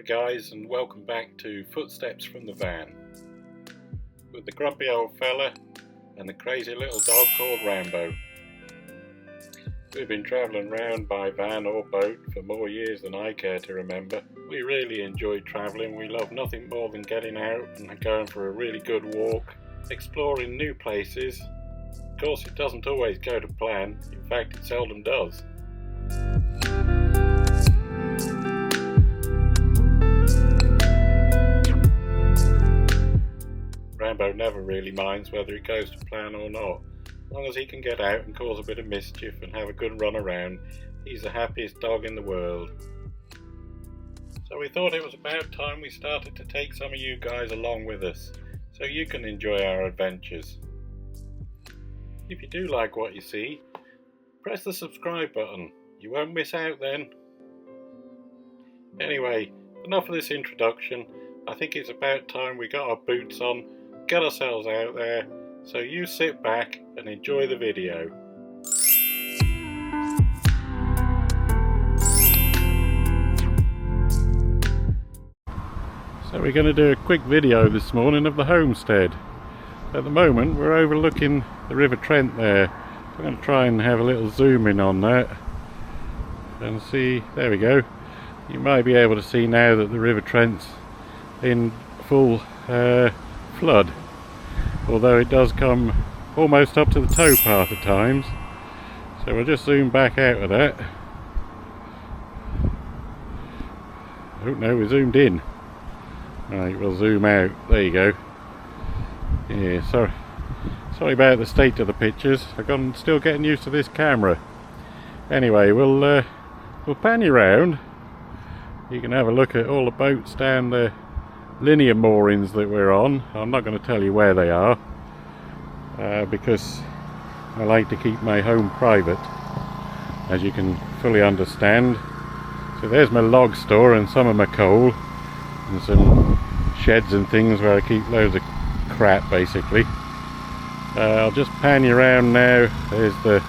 Hi guys, and welcome back to Footsteps from the Van with the grumpy old fella and the crazy little dog called Rambo. We've been travelling round by van or boat for more years than I care to remember. We really enjoy travelling. We love nothing more than getting out and going for a really good walk, exploring new places. Of course, it doesn't always go to plan. In fact, it seldom does. Rambo never really minds whether it goes to plan or not. As long as he can get out and cause a bit of mischief and have a good run around, he's the happiest dog in the world. So we thought it was about time we started to take some of you guys along with us, so you can enjoy our adventures. If you do like what you see, press the subscribe button. You won't miss out then. Anyway, enough of this introduction. I think it's about time we got our boots on, get ourselves out there, so you sit back and enjoy the video. So we're going to do a quick video this morning of the homestead. At the moment we're overlooking the River Trent there. I'm going to try and have a little zoom in on that and see. There we go. You might be able to see now that the River Trent's in full flood, although it does come almost up to the tow path at times. So we'll just zoom back out of that. Oh no, we zoomed in. Right, we'll zoom out. There you go. Yeah, sorry about the state of the pictures. I'm still getting used to this camera. Anyway, we'll pan you round. You can have a look at all the boats down the linear moorings that we're on. I'm not going to tell you where they are because I like to keep my home private, as you can fully understand. So there's my log store and some of my coal and some sheds and things where I keep loads of crap basically. I'll just pan you around now. There's the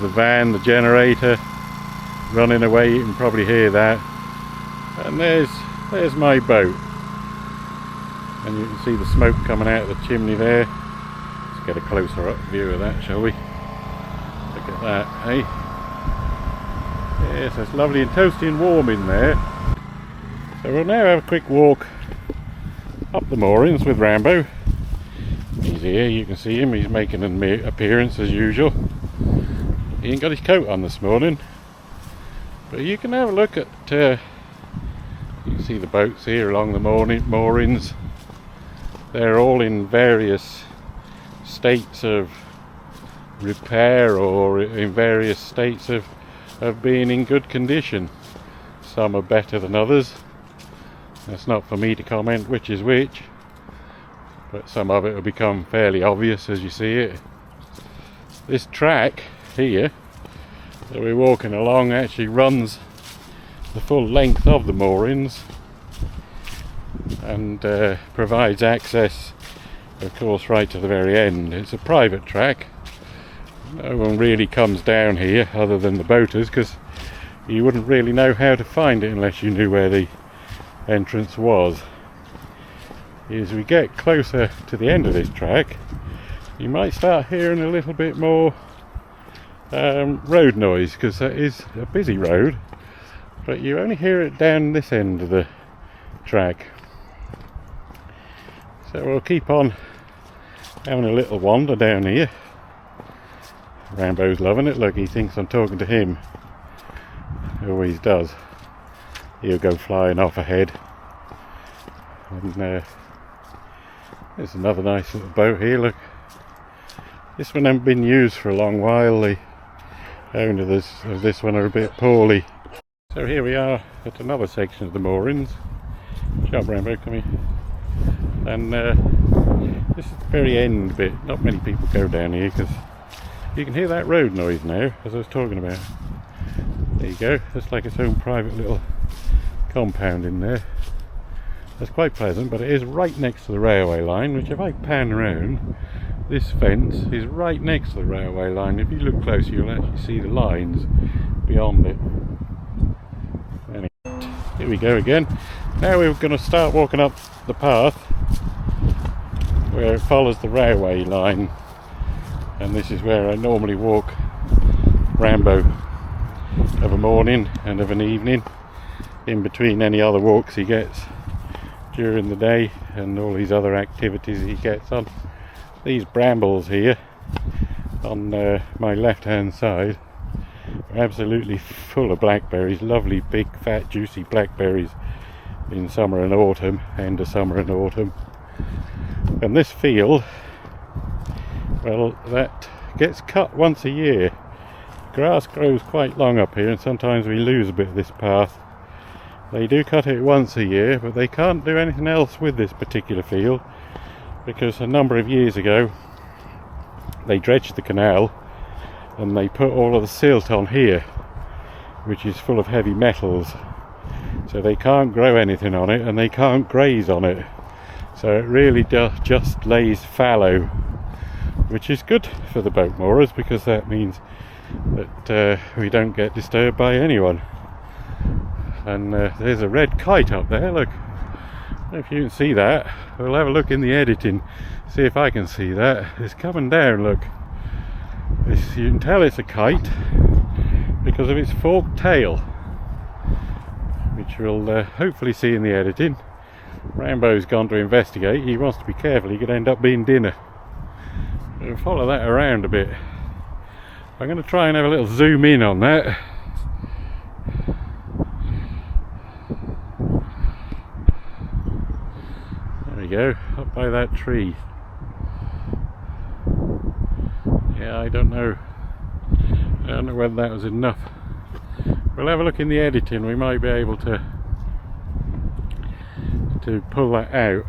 van, the generator running away. You can probably hear that. And there's my boat. And you can see the smoke coming out of the chimney there. Let's get a closer up view of that, shall we? Look at that, eh? Yes, it's lovely and toasty and warm in there. So we'll now have a quick walk up the moorings with Rambo. He's here, you can see him, he's making an appearance as usual. He ain't got his coat on this morning. But you can have a look at, you can see the boats here along the moorings. They're all in various states of repair or in various states of being in good condition. Some are better than others. That's not for me to comment which is which, but some of it will become fairly obvious as you see it. This track here that we're walking along actually runs the full length of the moorings and provides access, of course, right to the very end. It's a private track. No one really comes down here other than the boaters, because you wouldn't really know how to find it unless you knew where the entrance was. As we get closer to the end of this track, you might start hearing a little bit more road noise, because that is a busy road, but you only hear it down this end of the track. So we'll keep on having a little wander down here. Rambo's loving it. Look, he thinks I'm talking to him. He always does. He'll go flying off ahead. And there's another nice little boat here, look. This one hasn't been used for a long while. The owners of this one are a bit poorly. So here we are at another section of the moorings. Shut up, Rambo, come here. And this is the very end bit. Not many people go down here because you can hear that road noise now, as I was talking about. There you go. It's like its own private little compound in there. That's quite pleasant, but it is right next to the railway line, which if I pan around, this fence is right next to the railway line. If you look closer, you'll actually see the lines beyond it. Anyway, here we go again. Now we're going to start walking up the path where it follows the railway line, and this is where I normally walk Rambo of a morning and of an evening, in between any other walks he gets during the day and all these other activities he gets on. These brambles here on my left hand side are absolutely full of blackberries, lovely big fat juicy blackberries in summer and autumn, end of summer and autumn. And this field, well, that gets cut once a year. Grass grows quite long up here and sometimes we lose a bit of this path. They do cut it once a year, but they can't do anything else with this particular field because a number of years ago they dredged the canal and they put all of the silt on here, which is full of heavy metals, so they can't grow anything on it and they can't graze on it, so it really just lays fallow, which is good for the boat moorers because that means that we don't get disturbed by anyone. And there's a red kite up there, look. I don't know if you can see that. We'll have a look in the editing, see if I can see that. It's coming down, look. You can tell it's a kite because of its forked tail, which we'll hopefully see in the editing. Rambo's gone to investigate. He wants to be careful, he could end up being dinner. We'll follow that around a bit. I'm going to try and have a little zoom in on that. There we go, up by that tree. Yeah, I don't know whether that was enough. We'll have a look in the editing, we might be able to pull that out.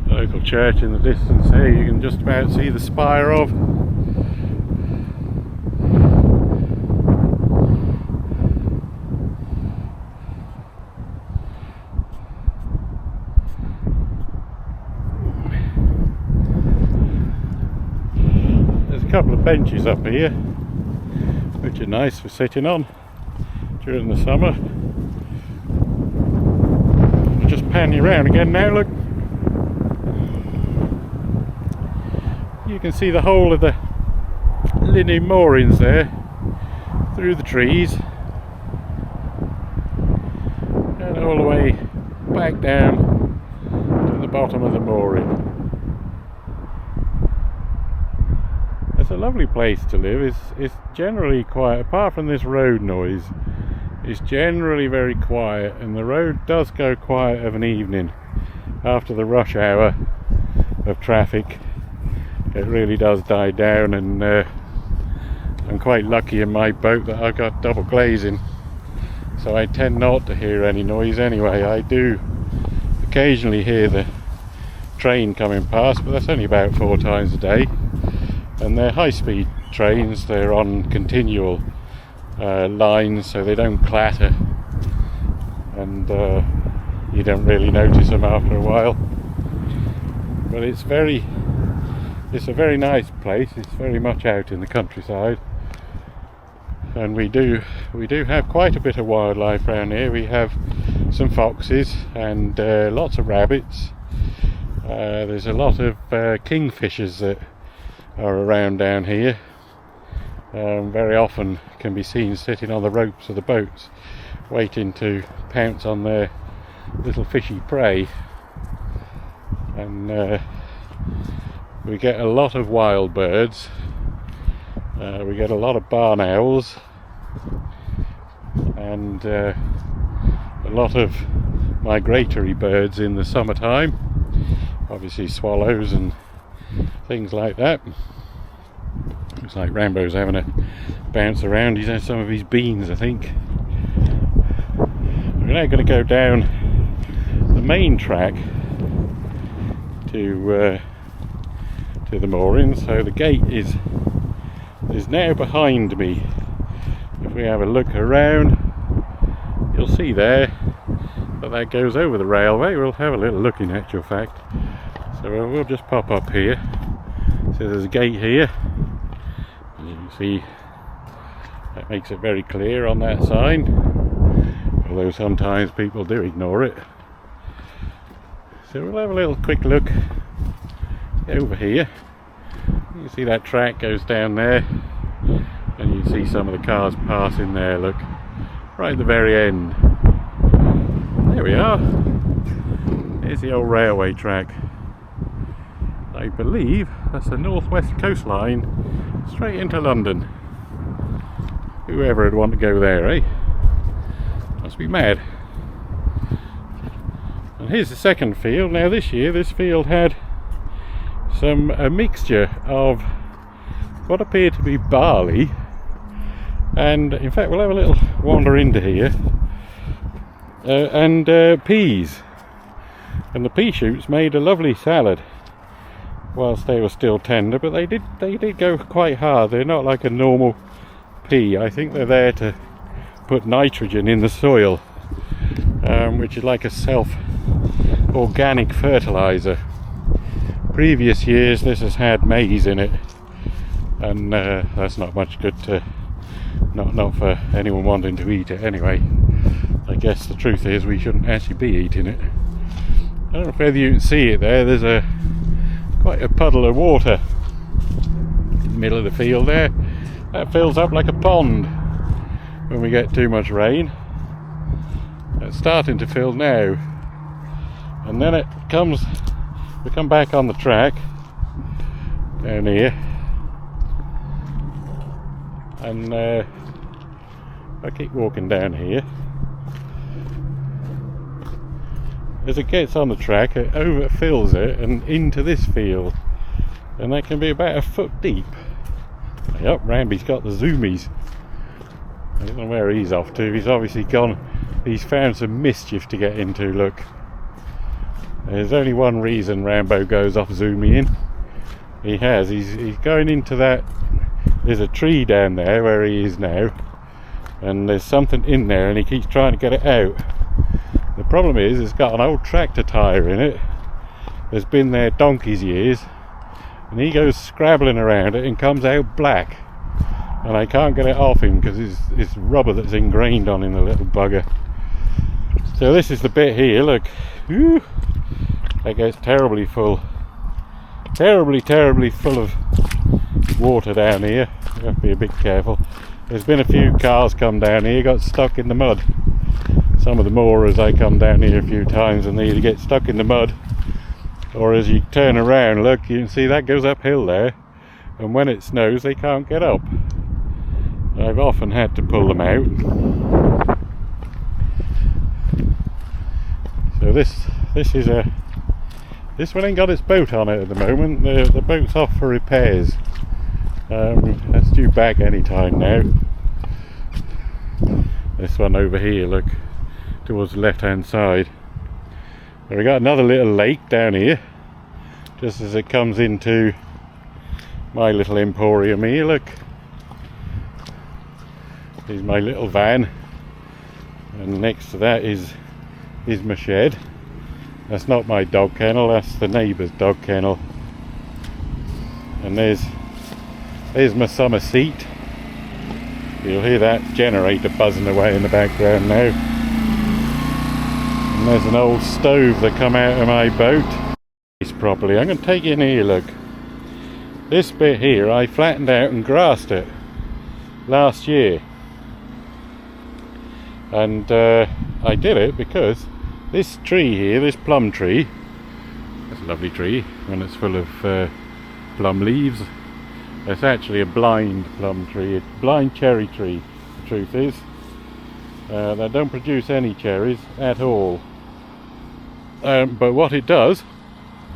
The local church in the distance here, you can just about see the spire of. There's a couple of benches up here which are nice for sitting on during the summer. I'll just pan you around again now, look. You can see the whole of the linen moorings there through the trees and all the way back down to the bottom of the mooring. It's a lovely place to live. It's generally quiet, apart from this road noise. It's generally very quiet, and the road does go quiet of an evening after the rush hour of traffic. It really does die down, and I'm quite lucky in my boat that I've got double glazing, so I tend not to hear any noise anyway. I do occasionally hear the train coming past, but that's only about 4 times a day, and they're high-speed trains. They're on continual lines, so they don't clatter, and you don't really notice them after a while. But it's a very nice place. It's very much out in the countryside, and we do have quite a bit of wildlife around here. We have some foxes and lots of rabbits. There's a lot of kingfishers that are around down here. Very often can be seen sitting on the ropes of the boats waiting to pounce on their little fishy prey. And we get a lot of wild birds. We get a lot of barn owls and a lot of migratory birds in the summertime, obviously swallows and things like that. Looks like Rambo's having a bounce around. He's had some of his beans, I think. We're now going to go down the main track to the moorings. So the gate is now behind me. If we have a look around, you'll see there that goes over the railway. We'll have a little look in actual fact. So we'll just pop up here. So there's a gate here. You can see That makes it very clear on that sign, although sometimes people do ignore it. So we'll have a little quick look over here. You see that track goes down there, and you see some of the cars passing there, look, right at the very end. There we are. There's the old railway track. I believe that's the northwest coastline straight into London. Whoever would want to go there, eh? Must be mad. And here's the second field. Now this year this field had a mixture of what appeared to be barley, and in fact we'll have a little wander into here, and peas. And the pea shoots made a lovely salad whilst they were still tender, but they did go quite hard. They're not like a normal pea. I think they're there to put nitrogen in the soil, which is like a self-organic fertilizer. Previous years this has had maize in it, and that's not much good to, not for anyone wanting to eat it anyway. I guess the truth is we shouldn't actually be eating it. I don't know whether you can see it there. There's quite a puddle of water in the middle of the field there. That fills up like a pond when we get too much rain. It's starting to fill now, and then we come back on the track down here, and I keep walking down here. As it gets on the track, it overfills it and into this field, and that can be about a foot deep. Yep, Ramby's got the zoomies. I don't know where he's off to. He's obviously he's found some mischief to get into, look. There's only one reason Rambo goes off zooming. He's going into that. There's a tree down there where he is now, and there's something in there and he keeps trying to get it out. The problem is it's got an old tractor tyre in it that's been there donkey's years, and he goes scrabbling around it and comes out black, and I can't get it off him because it's rubber that's ingrained on him, the little bugger. So this is the bit here, look. Whew, that gets terribly full of water down here. You have to be a bit careful. There's been a few cars come down here, got stuck in the mud. Some of the moorers, I come down here a few times and they either get stuck in the mud, or as you turn around, look, you can see that goes uphill there, and when it snows they can't get up. I've often had to pull them out. So this one ain't got its boat on it at the moment. The boat's off for repairs. That's due back any time now. This one over here, look, towards the left hand side. And we got another little lake down here, just as it comes into my little emporium here, look. Here's my little van, and next to that is my shed. That's not my dog kennel, that's the neighbour's dog kennel. And there's my summer seat. You'll hear that generator buzzing away in the background now. And there's an old stove that come out of my boat. Properly, I'm going to take you in here, look. This bit here I flattened out and grassed it last year, and I did it because this tree here, this plum tree, that's a lovely tree when it's full of plum leaves. It's actually a blind plum tree, a blind cherry tree, the truth is. They don't produce any cherries at all, but what it does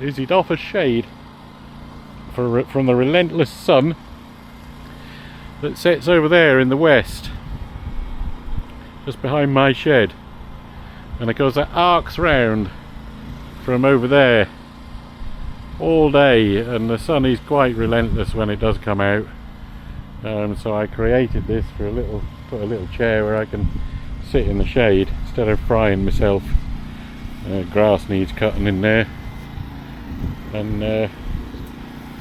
is it offers shade from the relentless sun that sets over there in the west, just behind my shed, and of course that arcs round from over there all day, and the sun is quite relentless when it does come out. So I created this for put a little chair where I can sit in the shade instead of frying myself. Grass needs cutting in there, and there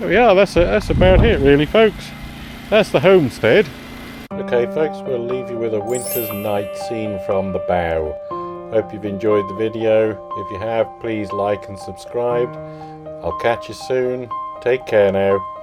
we are. That's about it really, folks. That's the homestead. Okay folks, we'll leave you with a winter's night scene from the bow. Hope you've enjoyed the video. If you have, please like and subscribe. I'll catch you soon. Take care now.